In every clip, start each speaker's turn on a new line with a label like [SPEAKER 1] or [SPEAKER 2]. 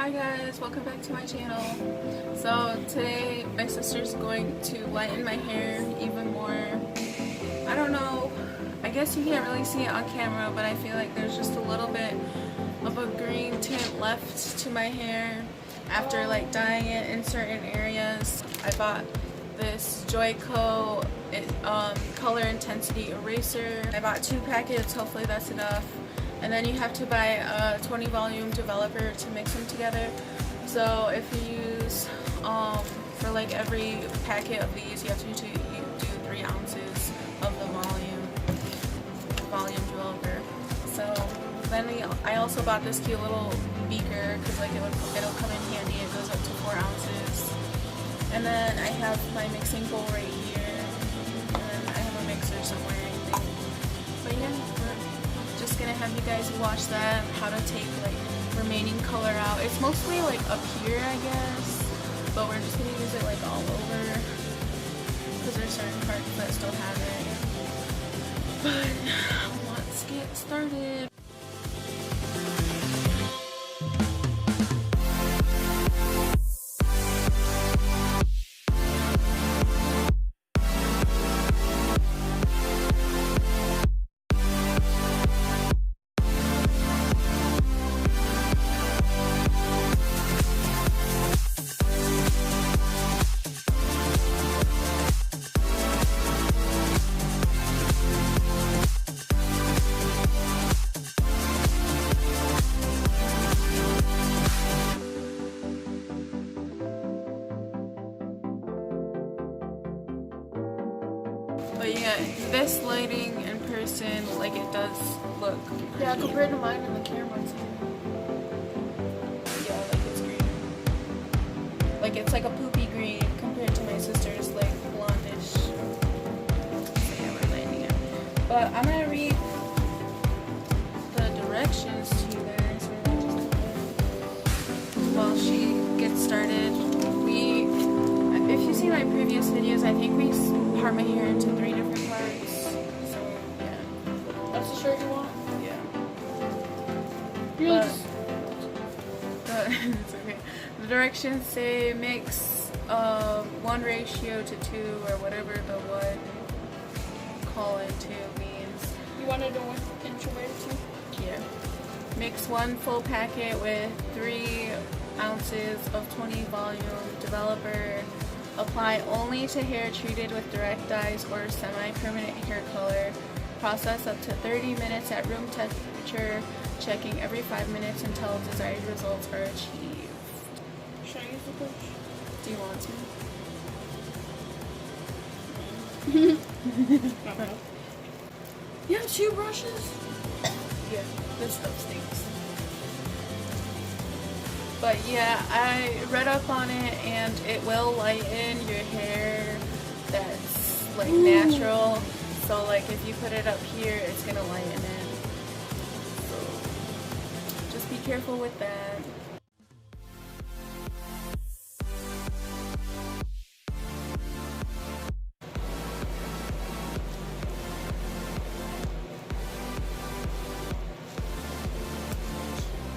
[SPEAKER 1] Hi guys, welcome back to my channel. So today my sister's going to lighten my hair even more. I don't know, I guess you can't really see it on camera, but I feel like there's just a little bit of a green tint left to my hair after like dyeing it in certain areas. I bought this Joico color intensity eraser. I bought 2 packets, hopefully that's enough. And then you have to buy a 20 volume developer to mix them together. So if you use, for like every packet of these, you have to do 3 ounces of the volume developer. So then I also bought this cute little beaker because like it'll come in handy. It goes up to 4 ounces. And then I have my mixing bowl right here. And then I have a mixer somewhere, I think. But yeah, we're just gonna have you guys watch that, how to take like remaining color out. It's mostly like up here, I guess. But we're just gonna use it like all over. Because there's certain parts that still have it. But let's get started. But yeah, this lighting in person, like it does look pretty.
[SPEAKER 2] Yeah, compared to mine in the camera too.
[SPEAKER 1] Yeah, like it's green. Like it's like a poopy green compared to my sister's like blondish. So yeah, we're lighting it. But I'm gonna read the directions to you guys while she gets started. If you've seen my previous videos, I think we part my hair into 3 different parts. So yeah.
[SPEAKER 2] That's the shirt you want?
[SPEAKER 1] Yeah.
[SPEAKER 2] Really?
[SPEAKER 1] It's okay. The directions say mix 1:2 or whatever the 1:2 means.
[SPEAKER 2] You want to do 1 inch away too?
[SPEAKER 1] Yeah. Mix 1 full packet with 3 ounces of 20 volume developer. Apply only to hair treated with direct dyes or semi-permanent hair color. Process up to 30 minutes at room temperature, checking every 5 minutes until desired results are achieved.
[SPEAKER 2] Should I use the brush?
[SPEAKER 1] Do you want to?
[SPEAKER 2] You have 2 brushes?
[SPEAKER 1] Yeah, this stuff stinks. But yeah, I read up on it and it will lighten your hair that's like natural. So like if you put it up here, it's gonna lighten it. So just be careful with that.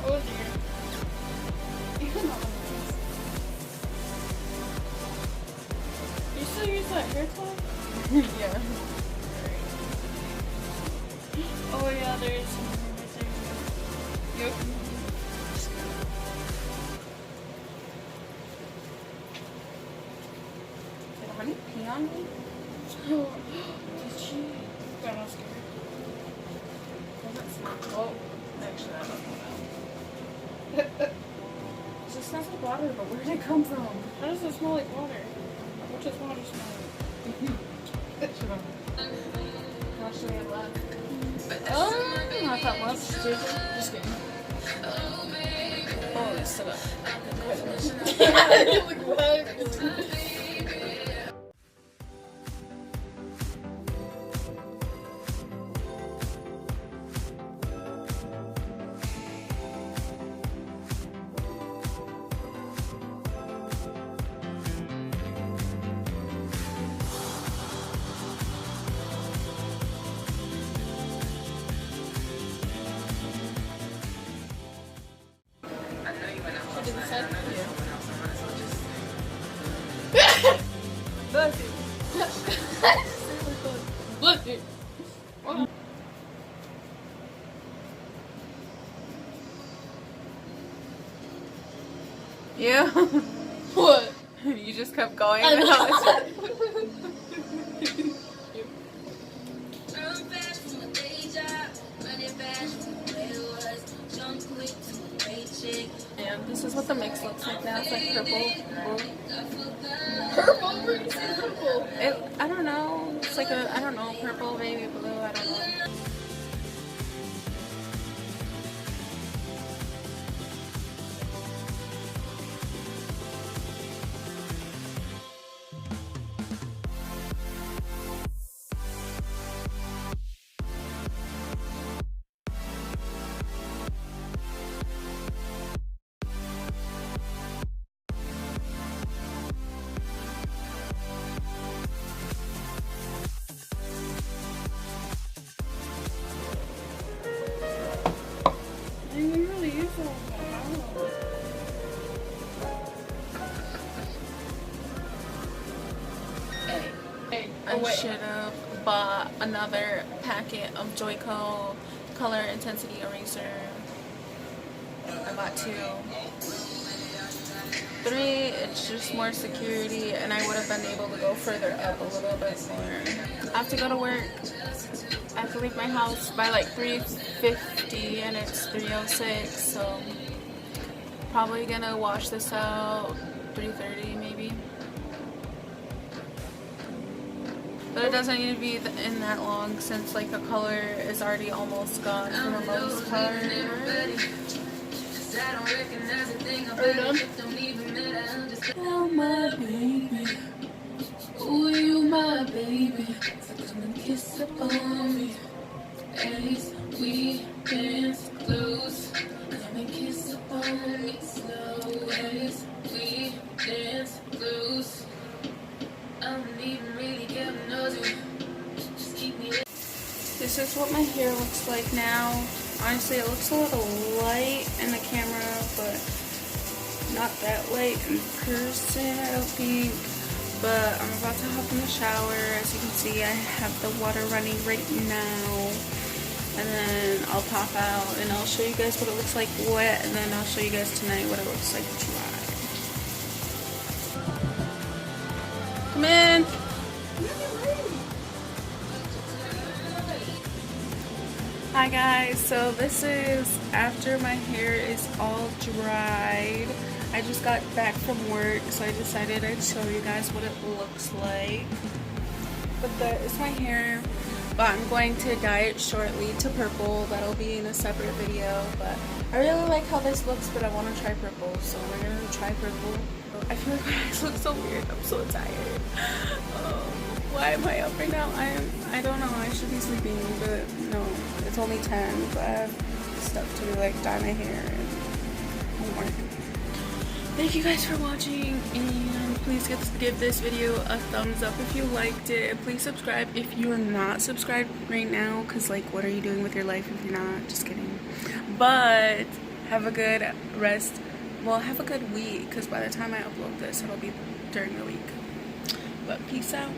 [SPEAKER 2] Oh dear. You still use that hair tie?
[SPEAKER 1] Yeah.
[SPEAKER 2] Oh yeah, there is some right there. Yep.
[SPEAKER 1] Did honey pee on me?
[SPEAKER 2] Did she? Got all scared.
[SPEAKER 1] Doesn't smell. Oh, actually I don't know. It just smells like water, but where did it come from?
[SPEAKER 2] How does it smell like water? What does water smell like?
[SPEAKER 1] Actually, I left.
[SPEAKER 2] Oh, not that much. Stupid. Just kidding.
[SPEAKER 1] Oh, it's still up.
[SPEAKER 2] Like what? to the side?
[SPEAKER 1] Yeah.
[SPEAKER 2] Bless you. Bless you.
[SPEAKER 1] Yeah.
[SPEAKER 2] What?
[SPEAKER 1] You just kept going.
[SPEAKER 2] I know.
[SPEAKER 1] And this is what the mix looks like now. It's like purple.
[SPEAKER 2] Purple? Where do you see purple?
[SPEAKER 1] I don't know. It's like a, I don't know, purple, maybe blue, I don't know.
[SPEAKER 2] And you really use all Hey.
[SPEAKER 1] I should have bought another packet of Joico Color Intensity Eraser. I bought 2. 3, it's just more security, and I would have been able to go further up a little bit more. I have to go to work. I have to leave my house by like 3:50 and it's 3:06, so probably gonna wash this out 3:30 maybe. But it doesn't need to be in that long since like the color is already almost gone for the most part.
[SPEAKER 2] Are you done?
[SPEAKER 1] Oh my baby, ooh you my baby, come and kiss upon me, as we dance close, come and kiss upon me slow, as we dance close. I don't even really get to know you. Just keep me there. This is what my hair looks like now. Honestly, it looks a little light in the camera, but not that light in person, I don't think. But I'm about to hop in the shower. As you can see, I have the water running right now. And then I'll pop out and I'll show you guys what it looks like wet, and then I'll show you guys tonight what it looks like dry. Come in. Hi guys, so this is after my hair is all dried. I just got back from work, so I decided I'd show you guys what it looks like. But that is my hair, but I'm going to dye it shortly to purple. That'll be in a separate video, but I really like how this looks, but I want to try purple, so we're going to try purple. I feel like my eyes look so weird. I'm so tired. Why am I up right now? I don't know. I should be sleeping, but no. It's only 10, but I have stuff to do, like dye my hair and homework. Thank you guys for watching, and please give this video a thumbs up if you liked it. And please subscribe if you're not subscribed right now, because like, what are you doing with your life if you're not? Just kidding. But have a good rest. Well, have a good week, because by the time I upload this, it'll be during the week. But peace out.